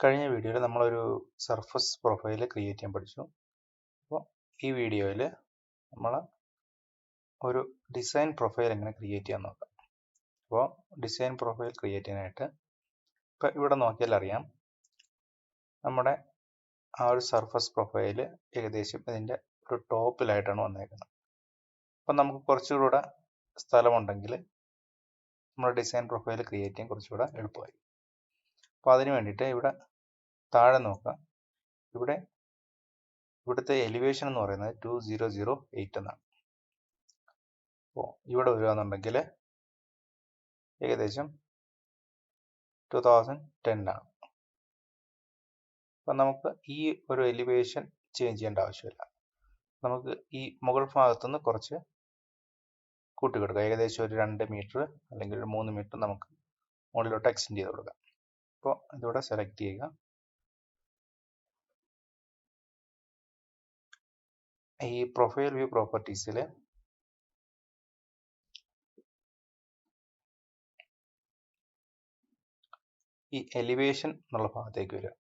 കഴിഞ്ഞ വീഡിയോയിൽ നമ്മളൊരു സർഫസ് പ്രൊഫൈൽ ക്രിയേറ്റ് ചെയ്യാൻ പഠിച്ചു. അപ്പോൾ ഈ വീഡിയോയിൽ നമ്മൾ ഒരു ഡിസൈൻ പ്രൊഫൈൽ എങ്ങനെ ക്രിയേറ്റ് ചെയ്യാൻ നോക്കാം. അപ്പോൾ ഡിസൈൻ പ്രൊഫൈൽ ക്രിയേറ്റ് ചെയ്യാനായിട്ട് ഇപ്പോൾ ഇവിടെ നോക്കിയാൽ അറിയാം നമ്മുടെ ആ ഒരു സർഫസ് പ്രൊഫൈൽ ഏകദേശം ഇതിൻ്റെ ഒരു ടോപ്പിലായിട്ടാണ് വന്നേക്കുന്നത്. അപ്പം നമുക്ക് കുറച്ചുകൂടെ സ്ഥലമുണ്ടെങ്കിൽ നമ്മുടെ ഡിസൈൻ പ്രൊഫൈൽ ക്രിയേറ്റ് ചെയ്യാൻ കുറച്ചുകൂടെ എളുപ്പമായി. അപ്പോൾ അതിന് വേണ്ടിയിട്ട് ഇവിടെ താഴെ നോക്കാം. ഇവിടുത്തെ എലിവേഷൻ എന്ന് പറയുന്നത് 2008 എന്നാണ്. അപ്പോൾ ഇവിടെ വരികയാണെന്നുണ്ടെങ്കിൽ ഏകദേശം 2010 ആണ്. അപ്പം നമുക്ക് ഈ ഒരു എലിവേഷൻ ചേഞ്ച് ചെയ്യേണ്ട ആവശ്യമില്ല. നമുക്ക് ഈ മുകൾ ഭാഗത്തുനിന്ന് കുറച്ച് കൂട്ടി കൊടുക്കാം. ഏകദേശം ഒരു 2 മീറ്റർ അല്ലെങ്കിൽ ഒരു 3 മീറ്റർ നമുക്ക് മുകളിലോട്ട് എക്സ്റ്റെൻഡ് ചെയ്ത് കൊടുക്കാം. അപ്പോൾ ഇതിവിടെ സെലക്ട് ചെയ്യുക. ഈ പ്രൊഫൈൽ വ്യൂ പ്രോപ്പർട്ടീസിൽ ഈ എലിവേഷൻ എന്നുള്ള ഭാഗത്തേക്ക് വരിക.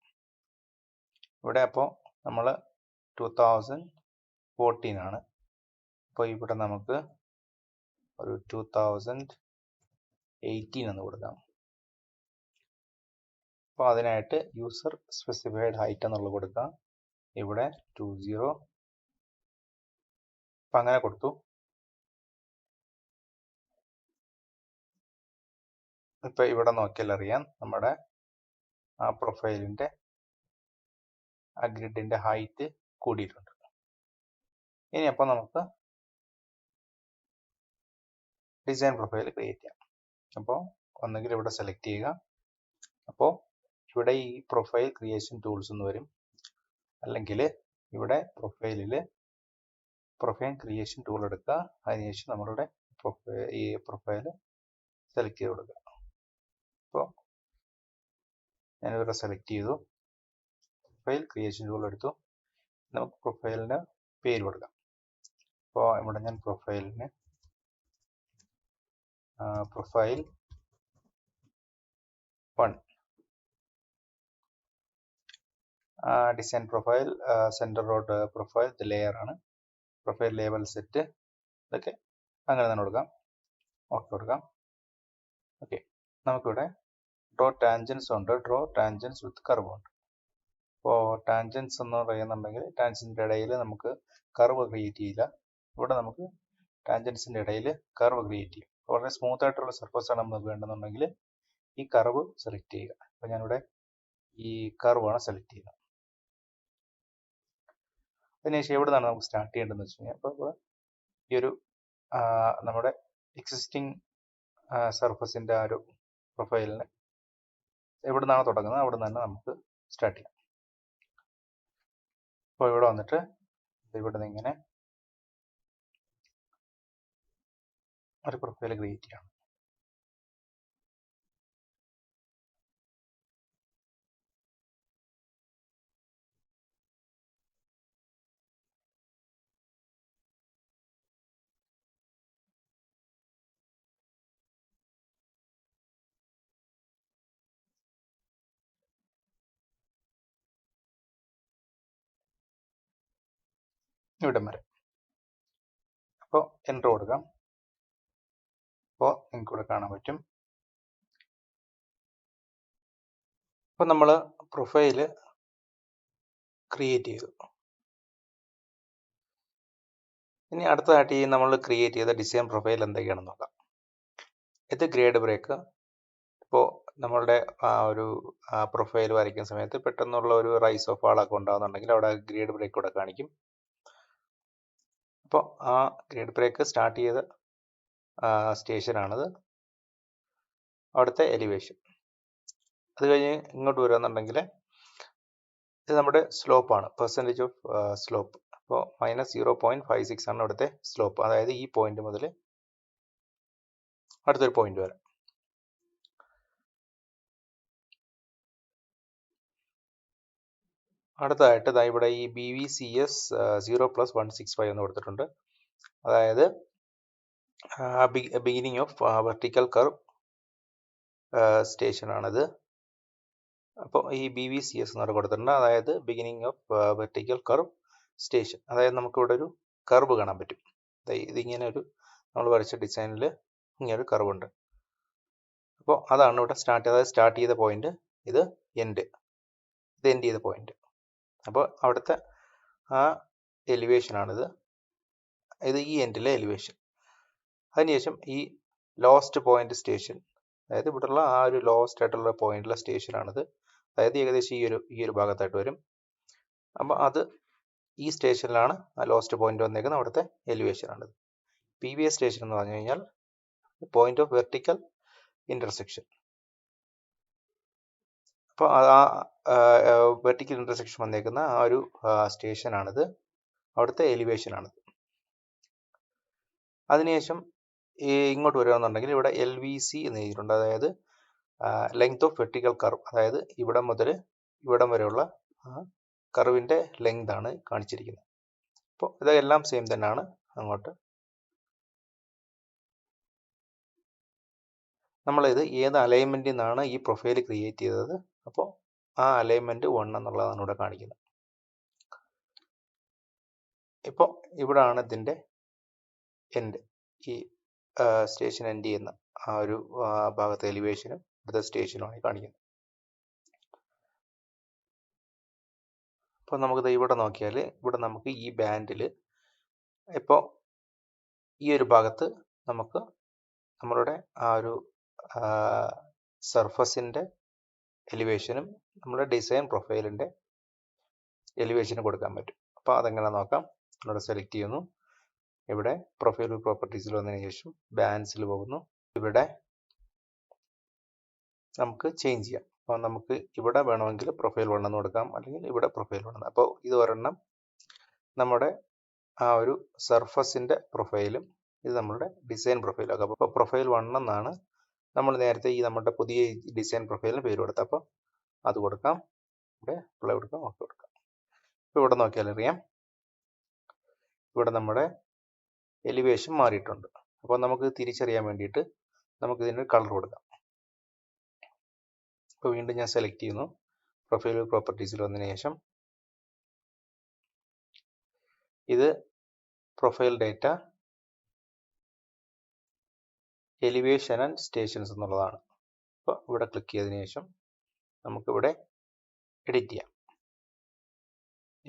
ഇവിടെ അപ്പോൾ നമ്മൾ 2014 ആണ്. അപ്പോൾ ഇവിടെ നമുക്ക് ഒരു 2018 എന്ന് കൊടുക്കാം. അപ്പോൾ അതിനായിട്ട് യൂസർ സ്പെസിഫൈഡ് ഹൈറ്റ് എന്നുള്ളത് കൊടുക്കാം. ഇവിടെ 20. അപ്പം അങ്ങനെ കൊടുത്തു. ഇപ്പം ഇവിടെ നോക്കിയാൽ അറിയാം നമ്മുടെ ആ പ്രൊഫൈലിൻ്റെ ആ ഗ്രിഡിൻ്റെ ഹൈറ്റ് കൂടിയിട്ടുണ്ട്. ഇനി അപ്പോൾ നമുക്ക് ഡിസൈൻ പ്രൊഫൈൽ ക്രിയേറ്റ് ചെയ്യാം. അപ്പോൾ ഒന്നുകിൽ ഇവിടെ സെലക്ട് ചെയ്യുക. അപ്പോൾ ഇവിടെ ഈ പ്രൊഫൈൽ ക്രിയേഷൻ ടൂൾസ് എന്ന് വരും. അല്ലെങ്കിൽ ഇവിടെ പ്രൊഫൈലിൽ പ്രൊഫൈൽ ക്രിയേഷൻ ടൂൾ എടുക്കുക. അതിനുശേഷം നമ്മളുടെ ഈ പ്രൊഫൈൽ സെലക്ട് ചെയ്ത് കൊടുക്കുക. അപ്പോൾ ഞാനിവിടെ സെലക്ട് ചെയ്തു. പ്രൊഫൈൽ ക്രിയേഷൻ ടൂൾ എടുത്തു. നമുക്ക് പ്രൊഫൈലിന് പേര് കൊടുക്കാം. അപ്പോൾ ഇവിടെ ഞാൻ പ്രൊഫൈലിന് profile 1 design profile centre road profile layer ആണ്. പ്രൊഫൈൽ ലേബൽ സെറ്റ് ഇതൊക്കെ അങ്ങനെ തന്നെ കൊടുക്കാം. ഓക്കെ കൊടുക്കാം. ഓക്കെ, നമുക്കിവിടെ ഡ്രോ ടാൻജൻസ് ഉണ്ട്. ഡ്രോ ടാൻജൻസ് വിത്ത് കർവ് ഉണ്ട്. അപ്പോൾ ടാൻജൻസ് എന്ന് പറയുന്നുണ്ടെങ്കിൽ ടാൻജൻസിൻ്റെ ഇടയിൽ നമുക്ക് കർവ് ക്രിയേറ്റ് ചെയ്യില്ല. ഇവിടെ നമുക്ക് ടാൻജൻസിൻ്റെ ഇടയിൽ കർവ് ക്രിയേറ്റ് ചെയ്യും. വളരെ സ്മൂത്ത് ആയിട്ടുള്ള സർഫസ് ആണ് നമുക്ക് വേണമെന്നുണ്ടെങ്കിൽ ഈ കർവ് സെലക്ട് ചെയ്യുക. അപ്പോൾ ഞാനിവിടെ ഈ കർവാണ് സെലക്ട് ചെയ്യുന്നത്. അതിനുശേഷം എവിടെ നിന്നാണ് നമുക്ക് സ്റ്റാർട്ട് ചെയ്യേണ്ടതെന്ന് വെച്ച് കഴിഞ്ഞാൽ അപ്പോൾ ഇവിടെ ഈ ഒരു നമ്മുടെ എക്സിസ്റ്റിംഗ് സർഫസിൻ്റെ ആ ഒരു പ്രൊഫൈലിന് എവിടെ നിന്നാണ് തുടങ്ങുന്നത് അവിടെ നിന്ന് തന്നെ നമുക്ക് സ്റ്റാർട്ട് ചെയ്യാം. അപ്പോൾ ഇവിടെ വന്നിട്ട് ഇവിടെ നിന്ന് ഇങ്ങനെ ഒരു പ്രൊഫൈൽ ക്രിയേറ്റ് ചെയ്യണം. ഇവിടെ വരെ അപ്പോൾ എൻ്റർ കൊടുക്കാം. അപ്പോൾ നിങ്ങൾക്ക് ഇവിടെ കാണാൻ പറ്റും. അപ്പോൾ നമ്മൾ പ്രൊഫൈല് ക്രിയേറ്റ് ചെയ്തു. ഇനി അടുത്തതായിട്ട് ഈ നമ്മൾ ക്രിയേറ്റ് ചെയ്ത ഡിസൈൻ പ്രൊഫൈൽ എന്തൊക്കെയാണെന്ന് നോക്കാം. ഇത് ഗ്രേഡ് ബ്രേക്ക്. ഇപ്പോൾ നമ്മളുടെ ആ ഒരു പ്രൊഫൈൽ വരയ്ക്കുന്ന സമയത്ത് പെട്ടെന്നുള്ള ഒരു റൈസ് ഓഫ് ആളൊക്കെ ഉണ്ടാകുന്നുണ്ടെങ്കിൽ അവിടെ ഗ്രേഡ് ബ്രേക്ക് ഇവിടെ കാണിക്കും. അപ്പോൾ ആ ഗ്രേഡ് ബ്രേക്ക് സ്റ്റാർട്ട് ചെയ്ത സ്റ്റേഷനാണിത്. അവിടുത്തെ എലിവേഷൻ. അത് കഴിഞ്ഞ് ഇങ്ങോട്ട് വരികയെന്നുണ്ടെങ്കിൽ ഇത് നമ്മുടെ സ്ലോപ്പാണ്, പെർസെൻറ്റേജ് ഓഫ് സ്ലോപ്പ്. അപ്പോൾ -0.56 ആണ് ഇവിടുത്തെ സ്ലോപ്പ്. അതായത് ഈ പോയിന്റ് മുതൽ അടുത്തൊരു പോയിന്റ് വരെ. അടുത്തതായിട്ട് ഇതാ ഇവിടെ ഈ BVCS 0+165 എന്ന് കൊടുത്തിട്ടുണ്ട്. അതായത് beginning of vertical curve station ആണിത്. അപ്പോൾ ഈ BVCS എന്ന് പറഞ്ഞ് കൊടുത്തിട്ടുണ്ട്, അതായത് beginning of vertical curve station. അതായത് നമുക്കിവിടെ ഒരു കർവ് കാണാൻ പറ്റും. ഇതിങ്ങനെ ഒരു നമ്മൾ വരച്ച ഡിസൈനിൽ ഇങ്ങനെ ഒരു കർവ് ഉണ്ട്. അപ്പോൾ അതാണ് ഇവിടെ സ്റ്റാർട്ട് ചെയ്ത പോയിന്റ്, ഇത് എൻഡ് ചെയ്ത പോയിന്റ്. അപ്പോൾ അവിടുത്തെ ആ എലിവേഷനാണിത്, ഇത് ഈ എൻഡിലെ എലിവേഷൻ. അതിനുശേഷം ഈ ലോസ്റ്റ് പോയിന്റ് സ്റ്റേഷൻ, അതായത് ഇവിടെയുള്ള ആ ഒരു ലോസ്റ്റ് ആയിട്ടുള്ള പോയിന്റിലെ സ്റ്റേഷനാണിത്. അതായത് ഏകദേശം ഈ ഒരു ഭാഗത്തായിട്ട് വരും. അപ്പോൾ അത് ഈ സ്റ്റേഷനിലാണ് ആ ലോസ്റ്റ് പോയിന്റ് വന്നേക്കുന്നത്, അവിടുത്തെ എലിവേഷൻ ആണിത്. PVS സ്റ്റേഷൻ എന്ന് പറഞ്ഞു കഴിഞ്ഞാൽ പോയിന്റ് ഓഫ് വെർട്ടിക്കൽ ഇന്റർസെക്ഷൻ. അപ്പോൾ ആ വെർട്ടിക്കൽ ഇന്റർസെക്ഷൻ വന്നേക്കുന്ന ആ ഒരു സ്റ്റേഷനാണിത്, അവിടുത്തെ എലിവേഷൻ ആണിത്. അതിനുശേഷം ഇങ്ങോട്ട് വരികയാണെന്നുണ്ടെങ്കിൽ ഇവിടെ LVC എന്ന് എഴുതിയിട്ടുണ്ട്, അതായത് ലെങ്ത് ഓഫ് വെർട്ടിക്കൽ കർവ്. അതായത് ഇവിടെ മുതൽ ഇവിടം വരെയുള്ള കർവിൻ്റെ ലെങ്ത് ആണ് കാണിച്ചിരിക്കുന്നത്. അപ്പോൾ ഇതെല്ലാം സെയിം തന്നെയാണ്. അങ്ങോട്ട് നമ്മളിത് ഏത് അലൈൻമെൻറ്റിൽ നിന്നാണ് ഈ പ്രൊഫൈൽ ക്രിയേറ്റ് ചെയ്തത്, അപ്പോൾ ആ അലൈൻമെൻറ്റ് 1 എന്നുള്ളതാണ് ഇവിടെ കാണിക്കുന്നത്. ഇപ്പോൾ ഇവിടാണ് ഇതിൻ്റെ എൻഡ്, ഈ സ്റ്റേഷൻ എൻഡ് ചെയ്യുന്ന ആ ഒരു ഭാഗത്തെ എലിവേഷനും അടുത്ത സ്റ്റേഷനുമാണ് കാണിക്കുന്നത്. അപ്പോൾ നമുക്കിത് ഇവിടെ നോക്കിയാൽ ഇവിടെ നമുക്ക് ഈ ബാൻഡിൽ ഇപ്പോൾ ഈ ഒരു ഭാഗത്ത് നമുക്ക് നമ്മളുടെ ആ ഒരു സർഫസിൻ്റെ എലിവേഷനും നമ്മുടെ ഡിസൈൻ പ്രൊഫൈലിൻ്റെ എലിവേഷനും കൊടുക്കാൻ പറ്റും. അപ്പോൾ അതെങ്ങനെ നോക്കാം. ഇവിടെ സെലക്ട് ചെയ്യുന്നു, ഇവിടെ പ്രൊഫൈൽ പ്രോപ്പർട്ടീസിൽ വന്നതിന് ശേഷം ബാൻഡ്സിൽ പോകുന്നു. ഇവിടെ നമുക്ക് ചേഞ്ച് ചെയ്യാം. അപ്പോൾ നമുക്ക് ഇവിടെ വേണമെങ്കിൽ പ്രൊഫൈൽ 1 എന്ന് കൊടുക്കാം, അല്ലെങ്കിൽ ഇവിടെ പ്രൊഫൈൽ 1. അപ്പോൾ ഇത് ഒരെണ്ണം നമ്മുടെ ആ ഒരു സർഫസിൻ്റെ പ്രൊഫൈലും ഇത് നമ്മുടെ ഡിസൈൻ പ്രൊഫൈലും. അപ്പോൾ പ്രൊഫൈൽ 1 എന്നാണ് നമ്മൾ നേരത്തെ ഈ നമ്മുടെ പുതിയ ഡിസൈൻ പ്രൊഫൈലിന് പേര് കൊടുത്തത്. അപ്പോൾ അത് കൊടുക്കാം, ഇവിടെ അപ്ലൈ കൊടുക്കാം, ഓക്കെ കൊടുക്കാം. ഇപ്പോൾ ഇവിടെ നോക്കിയാൽ അറിയാം, ഇവിടെ നമ്മുടെ എലിവേഷൻ മാറിയിട്ടുണ്ട്. അപ്പോൾ നമുക്ക് തിരിച്ചറിയാൻ വേണ്ടിയിട്ട് നമുക്ക് ഇതിന് കളർ കൊടുക്കാം. ഇപ്പോൾ വീണ്ടും ഞാൻ സെലക്ട് ചെയ്യുന്നു, പ്രൊഫൈൽ പ്രോപ്പർട്ടീസിൽ വന്നതിന് ശേഷം ഇത് profile data elevation and stations എന്നുള്ളതാണ്. അപ്പോൾ ഇവിടെ ക്ലിക്ക് ചെയ്തതിന് ശേഷം നമുക്കിവിടെ എഡിറ്റ് ചെയ്യാം.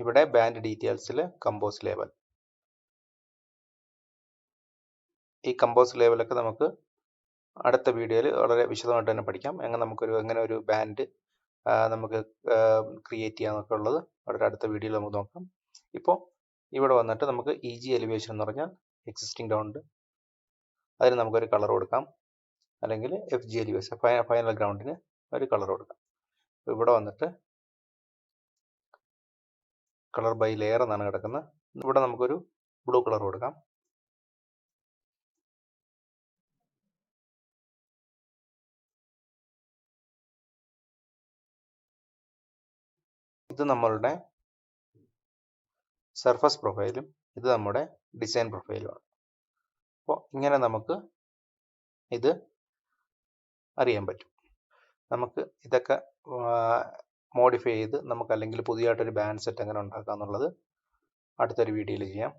ഇവിടെ ബാൻഡ് ഡീറ്റെയിൽസിൽ കമ്പോസ് ലേബൽ, ഈ കമ്പോസ് ലേബലൊക്കെ നമുക്ക് അടുത്ത വീഡിയോയിൽ വളരെ വിശദമായിട്ട് തന്നെ പഠിക്കാം. എങ്ങനെ ഒരു ബാൻഡ് നമുക്ക് ക്രിയേറ്റ് ചെയ്യാന്നൊക്കെ ഉള്ളത് വളരെ അടുത്ത വീഡിയോയിൽ നമുക്ക് നോക്കാം. ഇപ്പോൾ ഇവിടെ വന്നിട്ട് നമുക്ക് EG എലിവേഷൻ എന്ന് പറഞ്ഞാൽ എക്സിസ്റ്റിംഗ് ഗ്രൗണ്ട്, അതിന് നമുക്കൊരു കളർ കൊടുക്കാം, അല്ലെങ്കിൽ FG എലിവേഷൻ ഫൈനൽ ഗ്രൗണ്ടിന് ഒരു കളർ കൊടുക്കാം. ഇവിടെ വന്നിട്ട് കളർ ബൈ ലെയർ എന്നാണ് കിടക്കുന്നത്. ഇവിടെ നമുക്കൊരു ബ്ലൂ കളർ കൊടുക്കാം. ഇത് നമ്മളുടെ സർഫസ് പ്രൊഫൈലും ഇത് നമ്മുടെ ഡിസൈൻ പ്രൊഫൈലുമാണ്. അപ്പോൾ ഇങ്ങനെ നമുക്ക് ഇത് അറിയാൻ പറ്റും. നമുക്ക് ഇതൊക്കെ മോഡിഫൈ ചെയ്ത് നമുക്ക് അല്ലെങ്കിൽ പുതിയതായിട്ടൊരു ബാൻഡ് സെറ്റ് എങ്ങനെ ഉണ്ടാക്കാം എന്നുള്ളത് അടുത്തൊരു വീഡിയോയിൽ ചെയ്യാം.